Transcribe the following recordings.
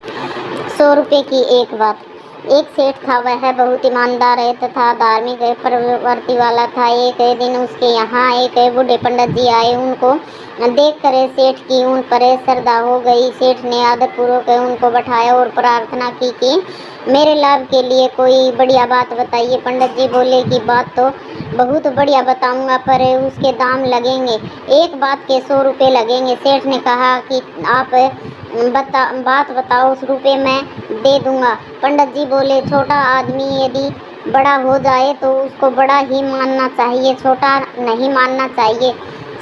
100 रुपये की एक बात। एक सेठ था, वह बहुत ईमानदार है तथा धार्मिक प्रवृत्ति वाला था। एक दिन उसके यहाँ एक बूढ़े पंडित जी आए। उनको देखकर सेठ की उन पर श्रद्धा हो गई। सेठ ने आदरपूर्वक उनको बैठाया और प्रार्थना की कि मेरे लाभ के लिए कोई बढ़िया बात बताइए। पंडित जी बोले कि बात तो बहुत बढ़िया बताऊंगा, पर उसके दाम लगेंगे। एक बात के 100 रुपये लगेंगे। सेठ ने कहा कि आप बात बताओ, उस रुपये मैं दे दूंगा। पंडित जी बोले, छोटा आदमी यदि बड़ा हो जाए तो उसको बड़ा ही मानना चाहिए, छोटा नहीं मानना चाहिए।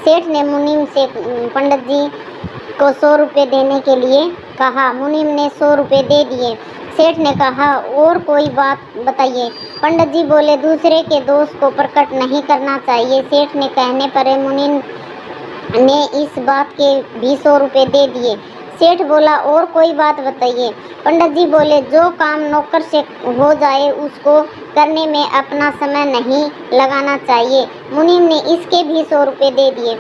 सेठ ने मुनीम से पंडित जी को 100 रुपये देने के लिए कहा। मुनीम ने 100 रुपये दे दिए। सेठ ने कहा, और कोई बात बताइए। पंडित जी बोले, दूसरे के दोष को प्रकट नहीं करना चाहिए। सेठ ने कहने पर मुनीम ने इस बात के भी 100 रुपये दे दिए। सेठ बोला, और कोई बात बताइए। पंडित जी बोले, जो काम नौकर से हो जाए उसको करने में अपना समय नहीं लगाना चाहिए। मुनीम ने इसके भी 100 रुपये दे दिए।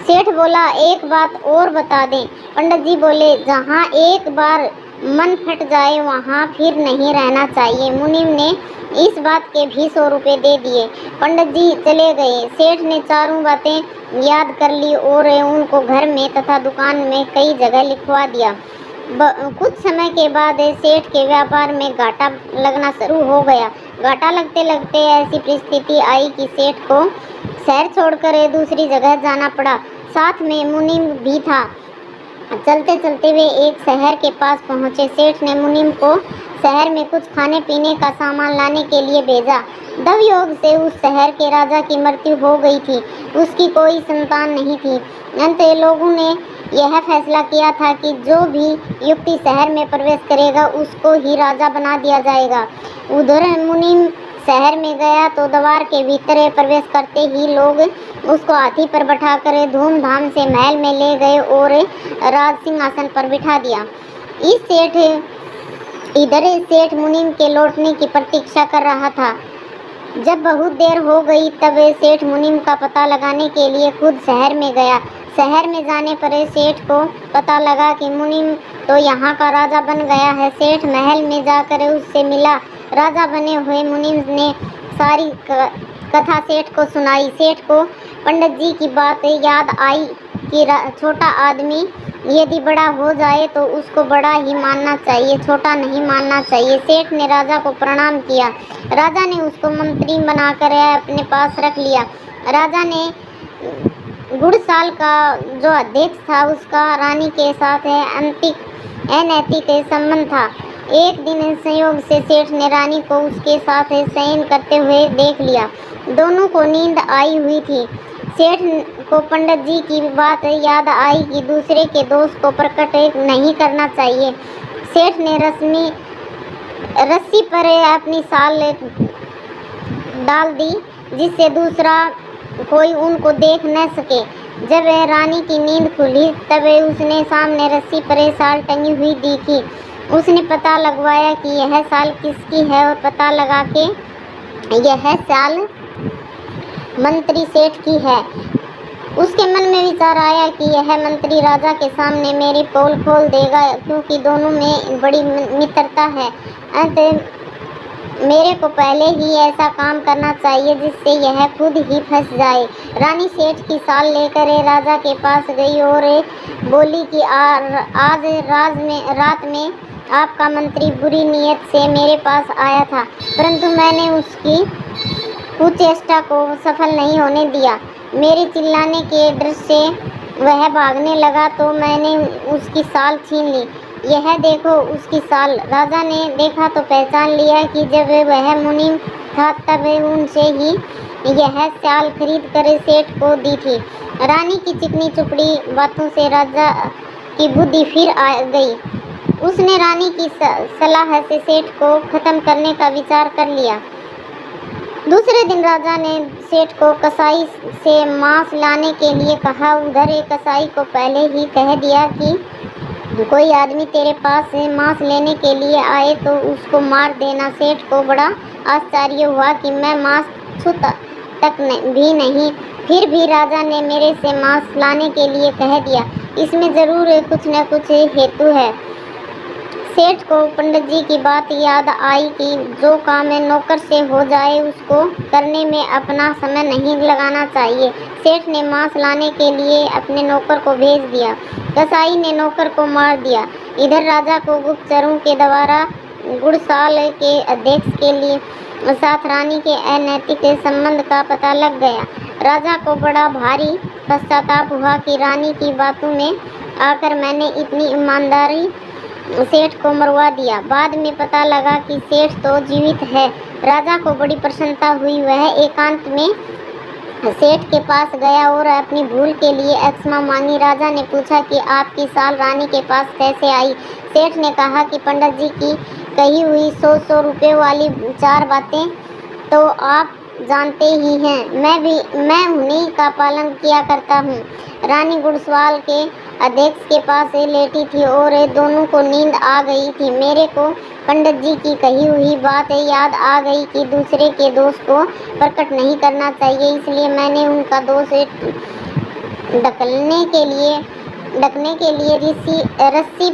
सेठ बोला, एक बात और बता दें। पंडित जी बोले, जहाँ एक बार मन फट जाए वहाँ फिर नहीं रहना चाहिए। मुनीम ने इस बात के भी 100 रुपये दे दिए। पंडित जी चले गए। सेठ ने चारों बातें याद कर ली और उनको घर में तथा दुकान में कई जगह लिखवा दिया। कुछ समय के बाद सेठ के व्यापार में घाटा लगना शुरू हो गया। घाटा लगते लगते ऐसी परिस्थिति आई कि सेठ को शहर छोड़कर दूसरी जगह जाना पड़ा। साथ में मुनीम भी था। चलते चलते वे एक शहर के पास पहुंचे। सेठ ने मुनीम को शहर में कुछ खाने पीने का सामान लाने के लिए भेजा। दवयोग से उस शहर के राजा की मृत्यु हो गई थी। उसकी कोई संतान नहीं थी। अंत लोगों ने यह फैसला किया था कि जो भी युक्ति शहर में प्रवेश करेगा उसको ही राजा बना दिया जाएगा। उधर मुनीम शहर में गया तो द्वार के भीतर प्रवेश करते ही लोग उसको हाथी पर बैठाकर धूमधाम से महल में ले गए और राज सिंहासन पर बिठा दिया। इधर सेठ मुनीम के लौटने की प्रतीक्षा कर रहा था। जब बहुत देर हो गई तब सेठ मुनीम का पता लगाने के लिए खुद शहर में गया। शहर में जाने पर सेठ को पता लगा कि मुनीम तो यहाँ का राजा बन गया है। सेठ महल में जाकर उससे मिला। राजा बने हुए मुनीम ने सारी कथा सेठ को सुनाई। सेठ को पंडित जी की बात याद आई कि छोटा आदमी यदि बड़ा हो जाए तो उसको बड़ा ही मानना चाहिए, छोटा नहीं मानना चाहिए। सेठ ने राजा को प्रणाम किया। राजा ने उसको मंत्री बनाकर अपने पास रख लिया। राजा ने गुड़साल का जो अध्यक्ष था उसका रानी के साथ अनैतिक संबंध था। एक दिन संयोग से सेठ ने रानी को उसके साथ शयन करते हुए देख लिया। दोनों को नींद आई हुई थी। सेठ को पंडित जी की बात याद आई कि दूसरे के दोष को प्रकट नहीं करना चाहिए। सेठ ने रस्सी पर अपनी साल डाल दी जिससे दूसरा कोई उनको देख न सके। जब रानी की नींद खुली तब उसने सामने रस्सी पर साल टंगी हुई देखी। उसने पता लगवाया कि यह साल किसकी है और पता लगा के यह साल मंत्री सेठ की है। उसके मन में विचार आया कि यह मंत्री राजा के सामने मेरी पोल खोल देगा, क्योंकि दोनों में बड़ी मित्रता है। अंत मेरे को पहले ही ऐसा काम करना चाहिए जिससे यह खुद ही फंस जाए। रानी सेठ की साल लेकर राजा के पास गई और बोली कि आज रात में आपका मंत्री बुरी नीयत से मेरे पास आया था, परंतु मैंने उसकी कुचेष्टा को सफल नहीं होने दिया। मेरे चिल्लाने के डर से वह भागने लगा तो मैंने उसकी साल छीन ली। यह देखो उसकी साल। राजा ने देखा तो पहचान लिया कि जब वह मुनीम था तब उनसे ही यह साल खरीद कर सेठ को दी थी। रानी की चिकनी चुपड़ी बातों से राजा की बुद्धि फिर आ गई। उसने रानी की सलाह से सेठ को खत्म करने का विचार कर लिया। दूसरे दिन राजा ने सेठ को कसाई से मांस लाने के लिए कहा। उधर एक कसाई को पहले ही कह दिया कि कोई आदमी तेरे पास मांस लेने के लिए आए तो उसको मार देना। सेठ को बड़ा आश्चर्य हुआ कि मैं मांस छूता तक भी नहीं, फिर भी राजा ने मेरे से मांस लाने के लिए कह दिया। इसमें ज़रूर कुछ न कुछ हेतु है। सेठ को पंडित जी की बात याद आई कि जो काम है नौकर से हो जाए उसको करने में अपना समय नहीं लगाना चाहिए। सेठ ने मांस लाने के लिए अपने नौकर को भेज दिया। कसाई ने नौकर को मार दिया। इधर राजा को गुप्तचरों के द्वारा गुड़साल के अध्यक्ष के लिए साथ रानी के अनैतिक संबंध का पता लग गया। राजा को बड़ा भारी पश्चाताप हुआ कि रानी की बातों में आकर मैंने इतनी ईमानदारी सेठ को मरवा दिया। बाद में पता लगा कि सेठ तो जीवित है। राजा को बड़ी प्रसन्नता हुई। वह एकांत में सेठ के पास गया और अपनी भूल के लिए क्षमा मांगी। राजा ने पूछा कि आपकी साल रानी के पास कैसे आई। सेठ ने कहा कि पंडित जी की कही हुई 100 रुपए वाली 4 बातें तो आप जानते ही हैं। मैं उन्हीं का पालन किया करता हूँ। रानी गुड़सवाल के अध्यक्ष के पास लेटी थी और दोनों को नींद आ गई थी। मेरे को पंडित जी की कही हुई बात याद आ गई कि दूसरे के दोष को प्रकट नहीं करना चाहिए, इसलिए मैंने उनका दोष ढकने के लिए रस्सी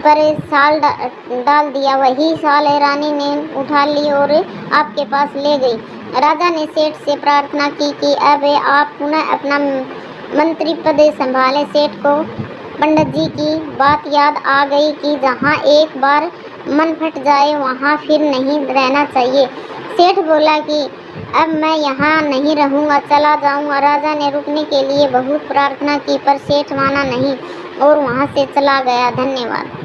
पर साल डाल दिया। वही साल रानी ने उठा ली और आपके पास ले गई। राजा ने सेठ से प्रार्थना की कि अब आप पुनः अपना मंत्री पद संभाले। सेठ को पंडित जी की बात याद आ गई कि जहाँ एक बार मन फट जाए वहाँ फिर नहीं रहना चाहिए। सेठ बोला कि अब मैं यहाँ नहीं रहूँगा, चला जाऊँगा। राजा ने रुकने के लिए बहुत प्रार्थना की पर सेठ माना नहीं और वहाँ से चला गया। धन्यवाद।